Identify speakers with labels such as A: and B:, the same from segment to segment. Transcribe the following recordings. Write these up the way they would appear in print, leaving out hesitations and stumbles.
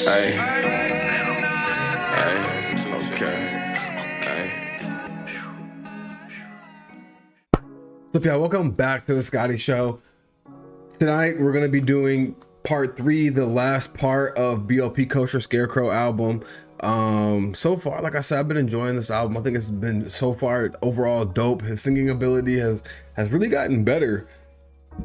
A: Hey, okay, hey.
B: So yeah, welcome back to the Scotty Show. Tonight we're gonna be doing part 3, the last part of BLP KOSHER Scarecrow album. So far, like I said, I've been enjoying this album. I think it's been so far overall dope. His singing ability has really gotten better.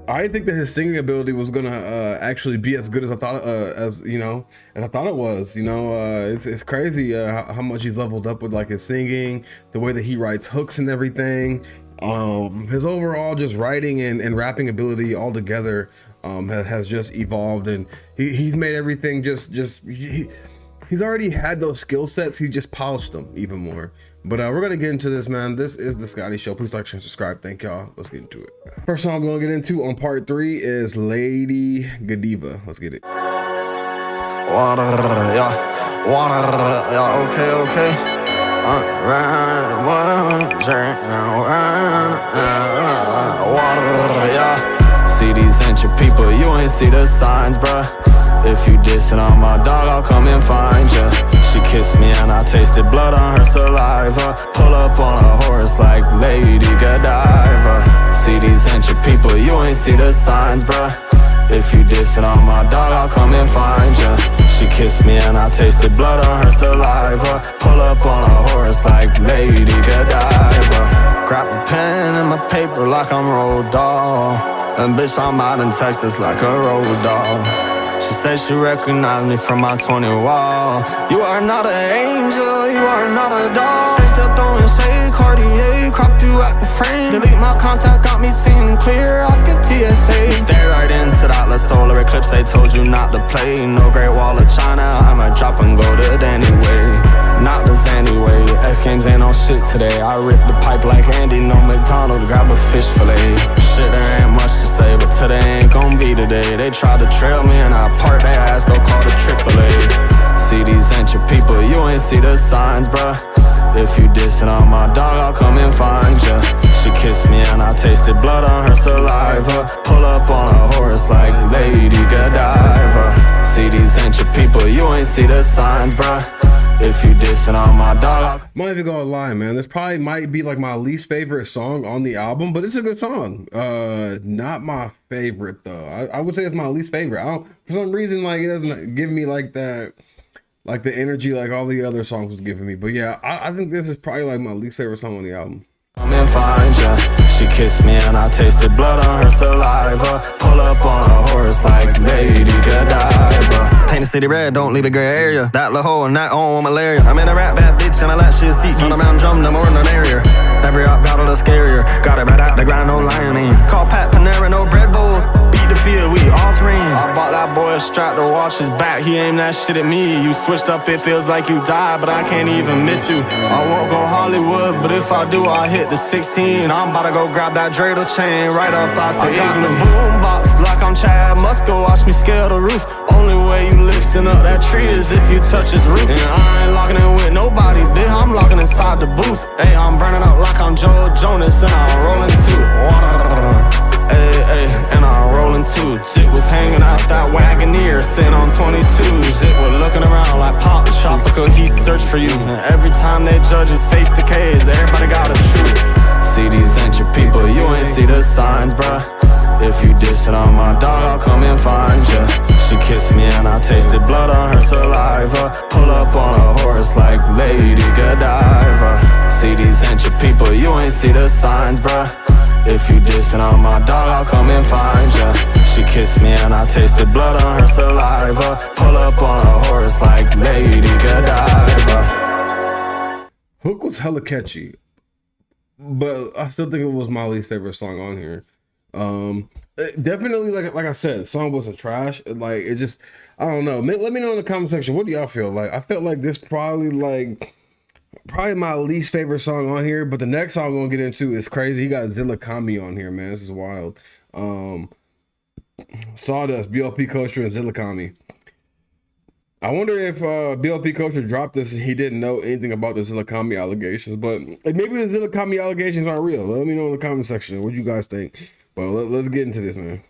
B: I didn't think that his singing ability was gonna actually be as good as I thought, as I thought it was. It's crazy how much he's leveled up with like his singing, the way that he writes hooks and everything. His overall just writing and rapping ability all together has just evolved, and he's made everything he's already had those skill sets. He just polished them even more. But we're gonna get into this, man. This is the Scotty Show. Please like, share, and subscribe. Thank y'all. Let's get into it. First song I'm gonna get into on part 3 is Lady Godiva. Let's get it.
C: Water, yeah, okay. Water, yeah. See, these ain't your people, you ain't see the signs, bruh. If you dissing on my dog, I'll come and find ya. She kissed me and I tasted blood on her saliva. Pull up on a horse like Lady Godiva. See, these ain't your people, you ain't see the signs, bruh. If you dissing on my dog, I'll come and find ya. She kissed me and I tasted blood on her saliva. Pull up on a horse like Lady Godiva. Grab a pen and my paper like I'm Roald Dahl. And bitch, I'm out in Texas like a road dog. She said she recognized me from my 20 wall. You are not an angel, you are not a dog. They still throwing shade, Cartier, crop you at the frame. Delete my contact, got me seeing clear, I'll skip TSA. Stare right into that last solar eclipse, they told you not to play. No Great Wall of China, I'ma drop and go to it anyway. Not this anyway, X Games ain't on shit today. I rip the pipe like Andy, no McDonald, grab a fish fillet. Shit, there ain't much to say, but today ain't gon' be today. They tried to trail me and I park their ass, go call the AAA. See, these ain't your people, you ain't see the signs, bruh. If you dissing on my dog, I'll come and find ya. She kissed me and I tasted blood on her saliva. Pull up on a horse like Lady Godiva. See, these ain't your people, you ain't see the signs, bruh. If you dissing on my dog,
B: I'm not even gonna lie, man. This probably might be like my least favorite song on the album, but it's a good song. Not my favorite though. I would say it's my least favorite. I don't, for some reason, like it doesn't give me like that, like the energy like all the other songs was giving me. But yeah, I think this is probably like my least favorite song on the album.
C: come and find ya. She kissed me and I tasted blood on her saliva. Pull up on a horse like Lady Godiva. Paint the city red, don't leave a gray area. That little hole and that on malaria. I'm in a rap bad bitch and I let shit seat. Turn around drum, no more than area. Every up got a little scarier. Got it right out the ground, no lying in. Call Pat Panera, no bread bowl. Beat the field, we all terrain. I bought that boy a strap to watch his back. He aimed that shit at me. You switched up, it feels like you died, but I can't even miss you. I won't go Hollywood, but if I do, I'll hit the 16. I'm about to go grab that dreidel chain right up out the igloo. Boom box like I'm Chad Musko. Watch me scale the roof. Only way you lifting up that tree is if you touch its root. And I ain't locking in with nobody, bitch. I'm locking inside the booth. Hey, I'm burning up like I'm Joe Jonas, and I'm rolling too. Hey, and I'm rolling too. Jit was hanging out that Wagoneer, sitting on 22. Jit was looking around like Pop Tropical. He searched for you. And every time they judge his face decays, everybody got a truth. See, these ain't your people, you ain't see the signs, bruh. If you dissing on my dog, I'll come and find ya. She kissed me and I tasted blood on her saliva. Pull up on a horse like Lady Godiva. See, these ain't your people, you ain't see the signs, bruh. If you dissing on my dog, I'll come and find ya. She kissed me and I tasted blood on her saliva. Pull up on a horse like Lady Godiva.
B: Hook was hella catchy, but I still think it was my least favorite song on here. Definitely, like I said, the song wasn't trash. Like it just, I don't know. Let me know in the comment section, what do y'all feel like? I felt like this probably my least favorite song on here, but the next song I'm gonna get into is crazy. He got Zilla Kami on here, man. This is wild. Sawdust, BLP KOSHER, and Zilla Kami. I wonder if BLP KOSHER dropped this and he didn't know anything about the Zilla Kami allegations, but maybe the Zilla Kami allegations aren't real. Let me know in the comment section what you guys think. But let's get into this, man.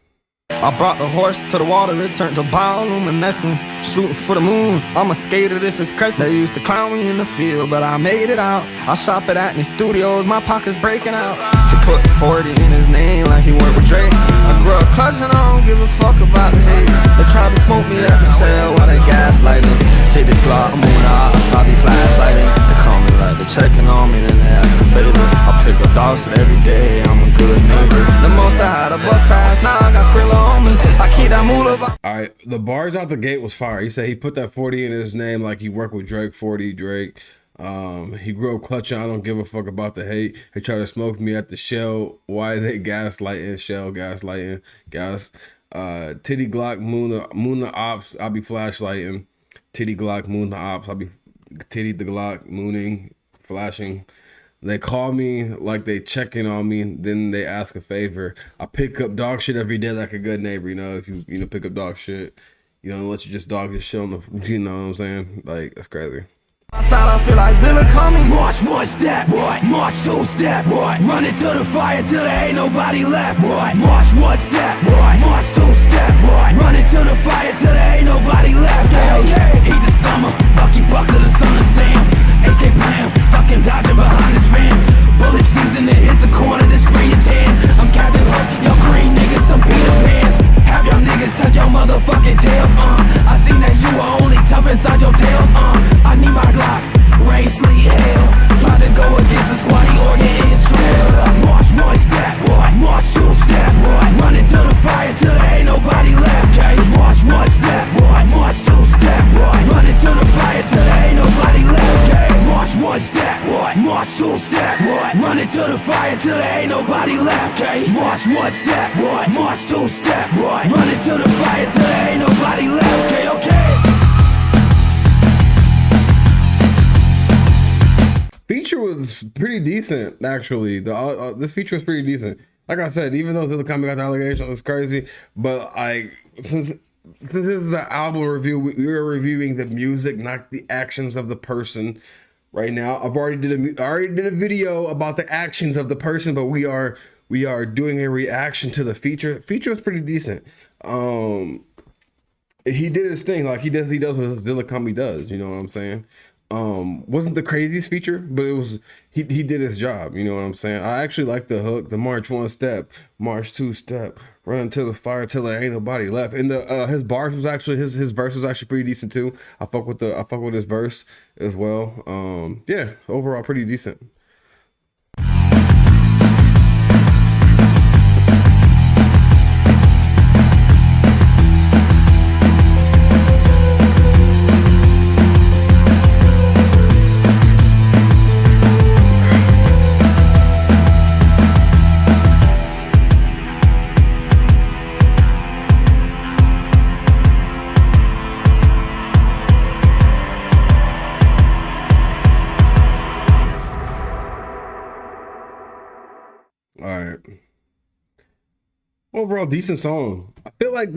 C: I brought the horse to the water, it turned to bioluminescence. Shooting for the moon, I'm a skater if it's crazy. They used to clown me in the field, but I made it out. I shop at Acme Studios, my pocket's breaking out. He put 40 in his name like he worked with Drake. I grew up clutching, I don't give a fuck about the hate. They tried to smoke me at the shell while they gaslighting. Take the Glock, I'm on the ops, I be flashlighting. They call me like they're checking on me, then they ask a favor. I pick up dog shit every day, I'm a good neighbor. The most I had a bus pass, now I got Skrilla on me. I keep that moolah.
B: All right, the bars out the gate was fire. He said he put that 40 in his name like he worked with Drake. 40 Drake. He grew up clutching. I don't give a fuck about the hate. They try to smoke me at the shell. Why they gaslighting? Shell gaslighting. Gas. Titty Glock, moon the ops. I'll be flashlighting. Titty Glock, moon the ops. I'll be titty the Glock, mooning, flashing. They call me like they checking on me, then they ask a favor. I pick up dog shit every day like a good neighbor, you know, if you pick up dog shit, you don't let you just dog your shit on the, you know what I'm saying? Like, that's crazy.
D: Outside, I feel like Zilla coming. March one step, what? March two step, what? Run into the fire till there ain't nobody left, what? March one step, what? March two step, what? Run into the fire till there ain't nobody left, yeah. Heat the summer, Bucky Buckle, the son of Sam. HK Blam, fucking dodging behind his van. Bullet season to hit the corner, then spray your tan. I'm Captain Hook, yo green niggas, some Peter Pans. Have y'all niggas touch your motherfucking tails, I seen that you were only tough inside your tails, I need my Glock, rain, sleet, hail. Tried to go against the squatty organ in trail. March one step, what? March two step, what? Run into the fire till there ain't nobody left, okay? March one step, what? March two step, what? Run into the fire till there ain't nobody left, okay? March one step, what? March two step, what? Run into the fire till there ain't nobody left, okay? March one step, what? March two step, what? Run into the fire till there ain't nobody left, okay?
B: Feature was pretty decent, actually. This feature was pretty decent. Like I said, even though Zilla coming got the allegation, it's crazy. But since this is the album review, we are reviewing the music, not the actions of the person. Right now, I already did a video about the actions of the person, but we are doing a reaction to the feature. Feature was pretty decent. He did his thing, like he does what Zilla Comey does. You know what I'm saying? Wasn't the craziest feature, but it was he did his job. You know what I'm saying? I actually like the hook, the march one step, march two step, run into the fire till there ain't nobody left. And the his bars was actually his verse was actually pretty decent too. I fuck with his verse as well. Yeah, overall pretty decent. Overall decent song. I feel like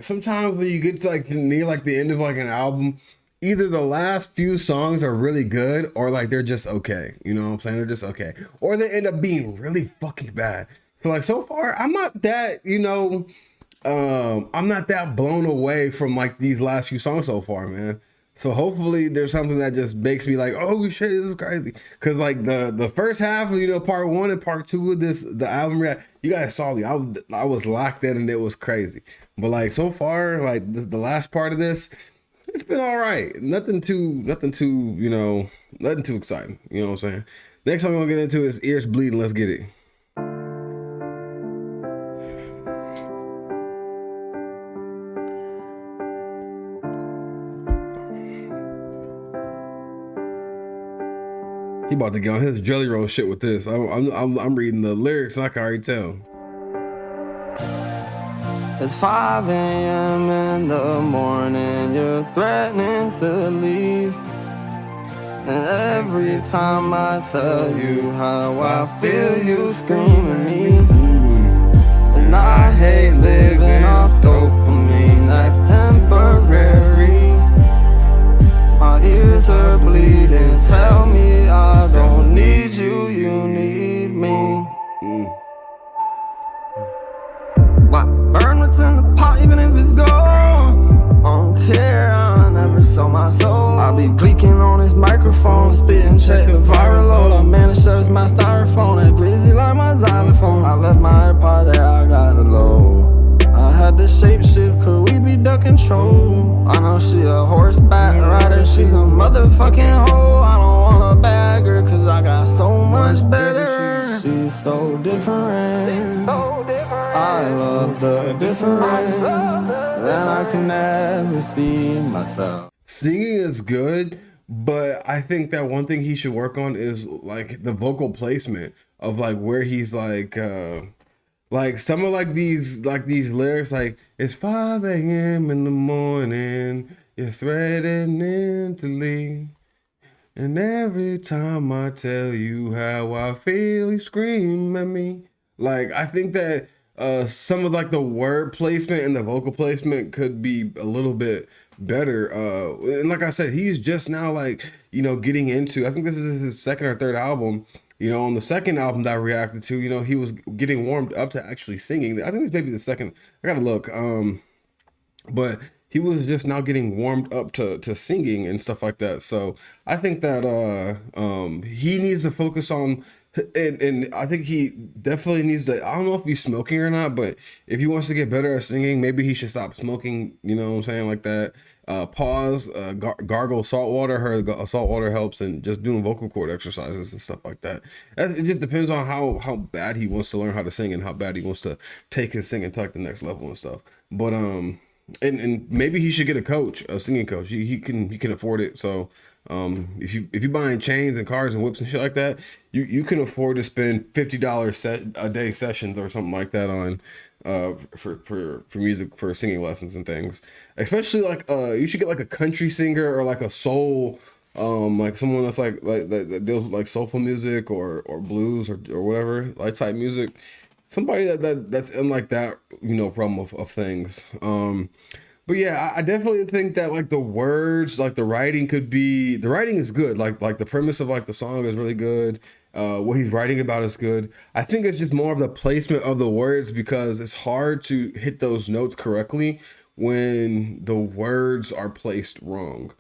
B: sometimes when you get to near the end of an album, either the last few songs are really good or they're just okay. You know what I'm saying? They're just okay. Or they end up being really fucking bad. So so far I'm not that, I'm not that blown away from these last few songs so far, man. So hopefully there's something that just makes me oh shit, this is crazy. Cause the first half of part one and part two of the album, you guys saw me. I was locked in and it was crazy. But so far, the last part of this, it's been all right. Nothing too exciting. You know what I'm saying? Next song I'm gonna get into is Ears Bleeding. Let's get it. He about to get on his jelly roll shit with this. I'm reading the lyrics and I can already tell.
C: It's 5 a.m. in the morning, you're threatening to leave. And every time I tell you how I feel, you scream at me. And I hate living off dopamine, that's temporary. My ears are bleeding, tell me I don't need you, you need me. control. I know she a horseback rider, she's a motherfucking hoe. I don't wanna bag her, cause I got so much better. She's so different, I love the difference, and I can never see myself.
B: Singing is good, but I think that one thing he should work on is like the vocal placement of like where he's like some of like these lyrics, like it's 5 a.m. in the morning, you're threatening to leave, and every time I tell you how I feel, you scream at me. Like, I think that some of like the word placement and the vocal placement could be a little bit better. And like I said, he's just now like, you know, getting into, I think this is his second or third album. You know, on the second album that I reacted to, you know, he was getting warmed up to actually singing. I think it's maybe the second. I gotta look. But he was just now getting warmed up to singing and stuff like that. So I think that he needs to focus on, and I think he definitely needs to, I don't know if he's smoking or not, but if he wants to get better at singing, maybe he should stop smoking, you know what I'm saying, like that. Pause, gargle salt water. Heard salt water helps, and just doing vocal cord exercises and stuff like that. It just depends on how bad he wants to learn how to sing and how bad he wants to take his singing to like the next level and stuff. But and maybe he should get a coach, a singing coach. He can afford it. So if you buying chains and cars and whips and shit like that, you can afford to spend $50 a day sessions or something like that on for music, for singing lessons and things. Especially like you should get like a country singer or like a soul, like someone that's like that deals with like soulful music or blues or whatever, like type music. Somebody that's in like that, you know, realm of things. But yeah, I definitely think that like the words, like the writing is good. Like the premise of like the song is really good. What he's writing about is good. I think it's just more of the placement of the words, because it's hard to hit those notes correctly when the words are placed wrong.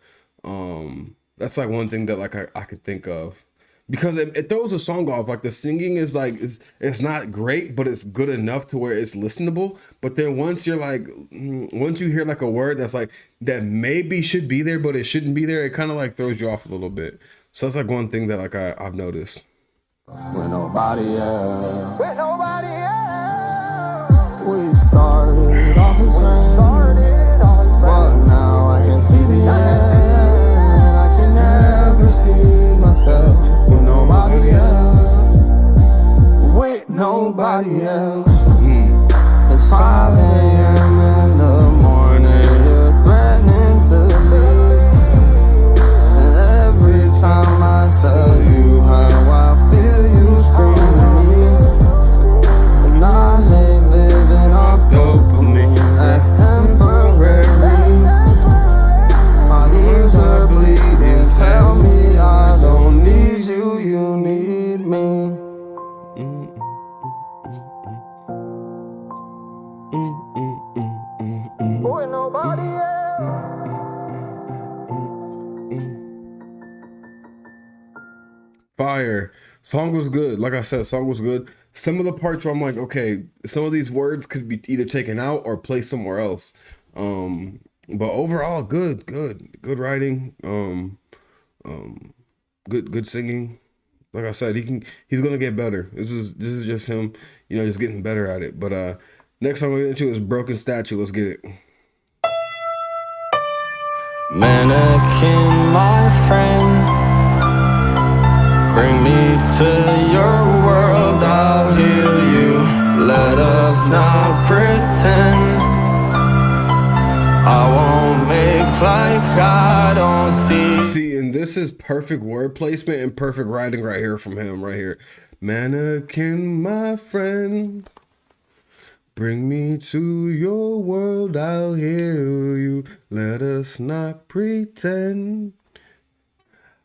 B: That's like one thing that like I could think of. Because it throws a song off. Like the singing is like, it's not great, but it's good enough to where it's listenable. But then once you hear like a word that's like, that maybe should be there, but it shouldn't be there, it kind of like throws you off a little bit. So that's like one thing that like I've noticed.
C: With nobody else, we started off as friends, but now I can see the end. I can never see myself with nobody else, with nobody else. It's 5 a.m. in the morning, you're threatening to leave, and every time I tell you how I feel, you scream at me, and I hate living off dopamine, that's temporary. My ears are bleeding, tell me I don't need you, you need me. Boy, nobody
B: Fire. Song was good. Like I said, song was good. Some of the parts where I'm like, okay, some of these words could be either taken out or placed somewhere else. But overall, good writing. Good singing. Like I said, he's gonna get better. This is just him, you know, just getting better at it. But next song we're gonna get into is Broken Statue. Let's get it.
C: Mannequin, my friend, bring me to your world, I'll heal you. Let us not pretend. I won't make like I don't see.
B: See, and this is perfect word placement and perfect writing right here from him, right here. Mannequin, my friend, bring me to your world, I'll heal you. Let us not pretend.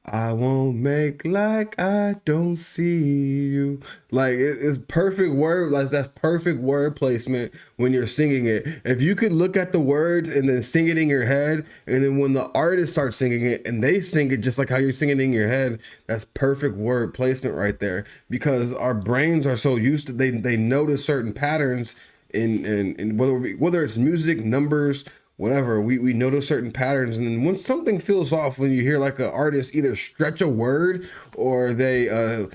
B: I won't make like I don't see you. Like it's perfect word. Like that's perfect word placement when you're singing it. If you could look at the words and then sing it in your head, and then when the artist starts singing it and they sing it just like how you're singing it in your head, that's perfect word placement right there. Because our brains are so used to they notice certain patterns in whether it's music, numbers, whatever, we notice certain patterns. And then when something feels off, when you hear like an artist either stretch a word or they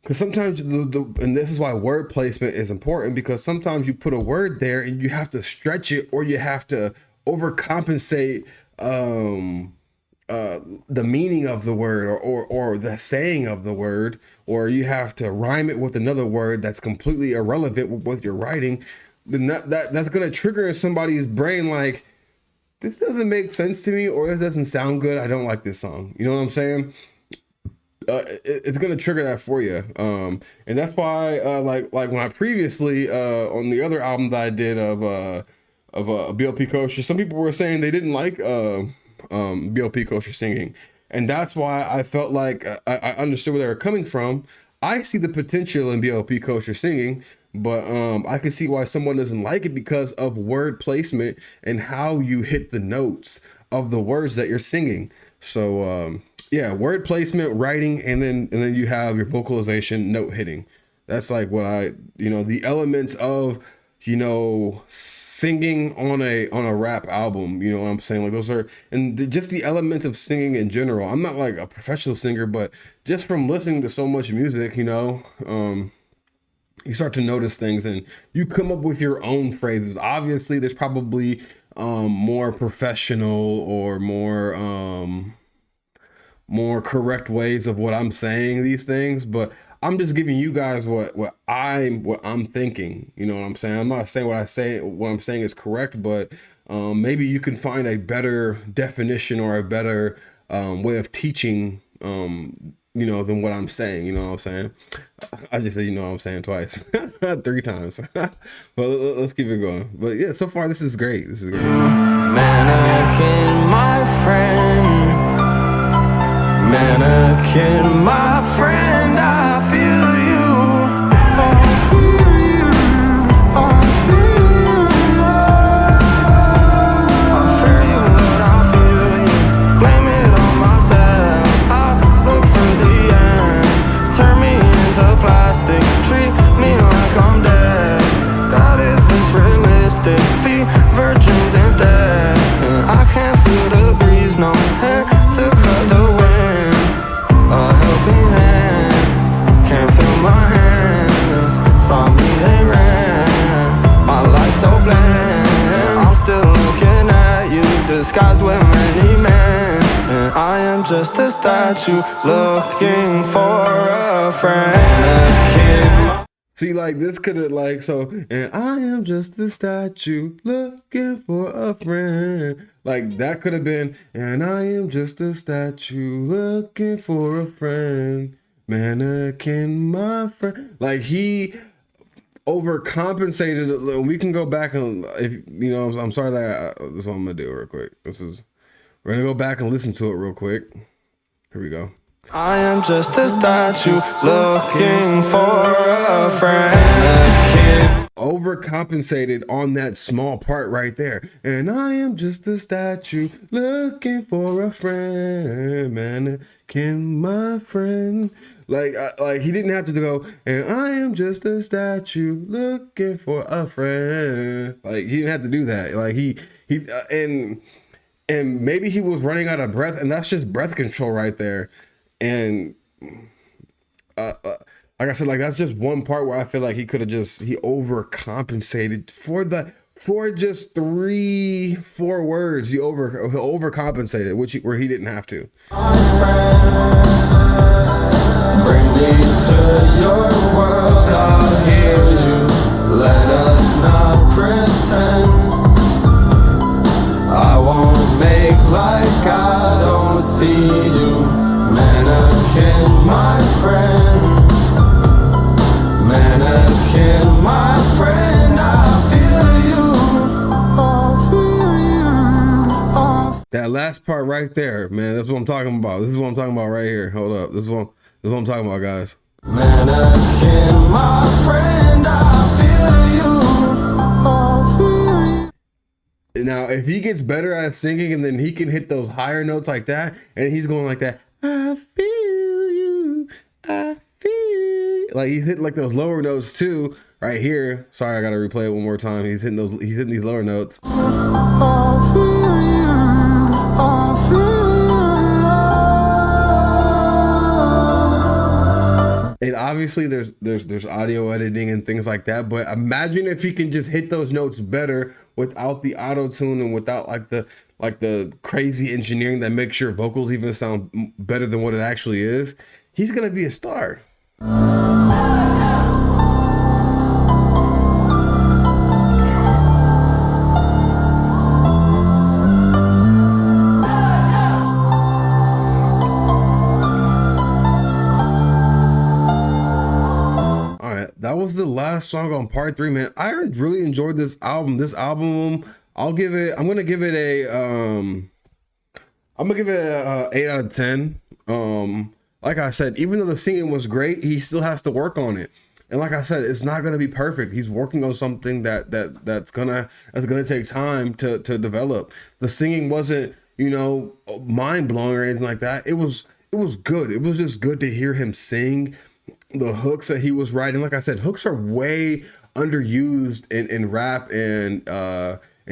B: because sometimes and this is why word placement is important, because sometimes you put a word there and you have to stretch it, or you have to overcompensate the meaning of the word, or the saying of the word, or you have to rhyme it with another word that's completely irrelevant with what you're writing. Then that's gonna trigger in somebody's brain like, this doesn't make sense to me, or this doesn't sound good. I don't like this song. You know what I'm saying? It's gonna trigger that for you, and that's why like when I previously on the other album that I did of BLP Kosher, some people were saying they didn't like BLP Kosher singing, and that's why I felt like I understood where they were coming from. I see the potential in BLP Kosher singing, but I can see why someone doesn't like it because of word placement and how you hit the notes of the words that you're singing. So yeah, word placement, writing, and then you have your vocalization, note hitting. That's like what the elements of, singing on a rap album, you know what I'm saying? Like those are, and just the elements of singing in general. I'm not like a professional singer, but just from listening to so much music, you start to notice things and you come up with your own phrases. Obviously there's probably more professional or more correct ways of what I'm saying these things, but I'm just giving you guys what I'm thinking. You know what I'm saying? I'm not saying what I'm saying is correct, but maybe you can find a better definition or a better way of teaching than what I'm saying. You know what I'm saying? I just said, you know what I'm saying twice, 3 times. Well, let's keep it going. But yeah, so far this is great. This is great.
C: Mannequin, my friend. Mannequin, my friend, I feel you. I feel you. I feel you. I feel you, but I feel you. Blame it on myself. I look for the end. Turn me into plastic. Treat me like I'm dead. God, is this realistic? Feed virgins instead. And I can't feel the breeze, no hair to cut the wind. A helping hand, can't feel my hands. Saw me, they ran. My life so bland. I'm still looking at you, disguised with many men. And I am just a statue looking for a friend.
B: See, like this could have and I am just a statue looking for a friend. Like that could have been, and I am just a statue looking for a friend. Mannequin, my friend. Like he overcompensated. We can go back and I'm sorry that this is what I'm gonna do real quick. We're gonna go back and listen to it real quick. Here we go.
C: I am just a statue looking for a friend.
B: Overcompensated on that small part right there. And I am just a statue looking for a friend. Mannequin, my friend. Like he didn't have to go, and I am just a statue looking for a friend. Like he didn't have to do that. Like and maybe he was running out of breath, and that's just breath control right there. And like I said, like that's just one part where I feel like he overcompensated for just 3-4 words. He overcompensated, where he didn't have to.
C: Bring me to your world, I'll hear you. Let us not pretend. I won't make like I don't see you. Mannequin, my friend. Mannequin, my friend, I feel you. I feel you.
B: That last part right there, man, that's what I'm talking about. This is what I'm talking about right here. Hold up. This is what I'm talking about, guys.
C: Mannequin, my friend, I feel you. I feel you.
B: Now, if he gets better at singing and then he can hit those higher notes like that, and he's going like that, I feel you, I feel you. Like he's hitting like those lower notes too, right here. Sorry, I gotta replay it one more time. He's hitting these lower notes. obviously there's audio editing and things like that, but imagine if he can just hit those notes better without the auto tune and without like the crazy engineering that makes your vocals even sound better than what it actually is. He's gonna be a star. That was the last song on part 3, man. I really enjoyed this album. I'm gonna give it a 8 out of 10. Like I said, even though the singing was great, he still has to work on it. And like I said, it's not gonna be perfect. He's working on something that's gonna take time to develop. The singing wasn't, mind blowing or anything like that. It was good. It was just good to hear him sing. The hooks that he was writing, like I said, hooks are way underused in rap and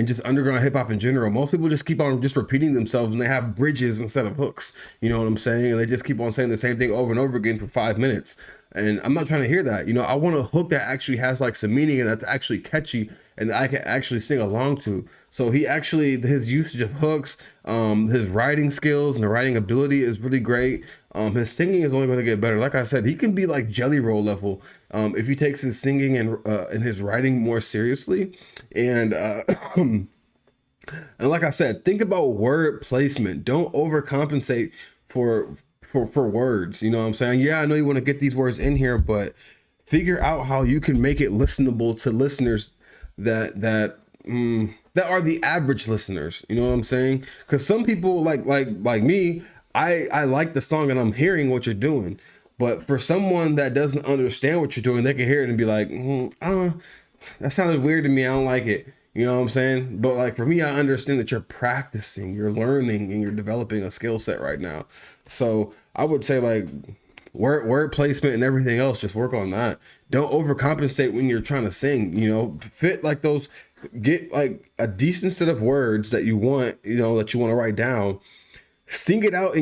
B: just underground hip hop in general. Most people just keep on just repeating themselves and they have bridges instead of hooks. You know what I'm saying? And they just keep on saying the same thing over and over again for 5 minutes. And I'm not trying to hear that. I want a hook that actually has like some meaning and that's actually catchy and that I can actually sing along to. So his usage of hooks, his writing skills and the writing ability is really great. His singing is only going to get better. Like I said, he can be like Jelly Roll level if he takes his singing and his writing more seriously. And and like I said, think about word placement. Don't overcompensate for words. You know what I'm saying? Yeah, I know you want to get these words in here, but figure out how you can make it listenable to listeners that are the average listeners. You know what I'm saying? Because some people like me, I like the song and I'm hearing what you're doing, but for someone that doesn't understand what you're doing, they can hear it and be like, that sounded weird to me. I don't like it. You know what I'm saying? But like for me, I understand that you're practicing, you're learning, and you're developing a skill set right now. So I would say like word placement and everything else, just work on that. Don't overcompensate when you're trying to sing. Fit like those. Get like a decent set of words that you want, that you want to write down. Sing it out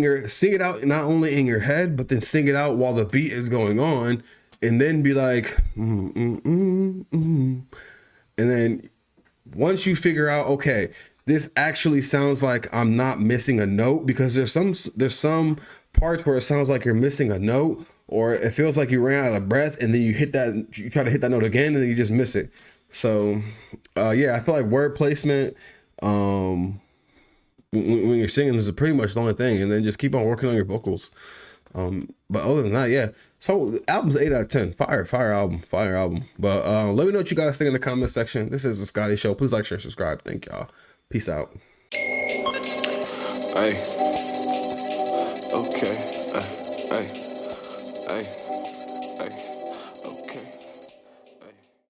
B: not only in your head, but then sing it out while the beat is going on, and then be like, And then once you figure out, okay, this actually sounds like I'm not missing a note, because there's some parts where it sounds like you're missing a note, or it feels like you ran out of breath, and then you try to hit that note again, and then you just miss it. So, yeah, I feel like word placement, when you're singing is pretty much the only thing, and then just keep on working on your vocals. But other than that, yeah. So the album's 8 out of 10. Fire album. But let me know what you guys think in the comment section. This is the Scotty Show. Please like, share, subscribe. Thank y'all. Peace out.
A: Hey. Okay. Hey.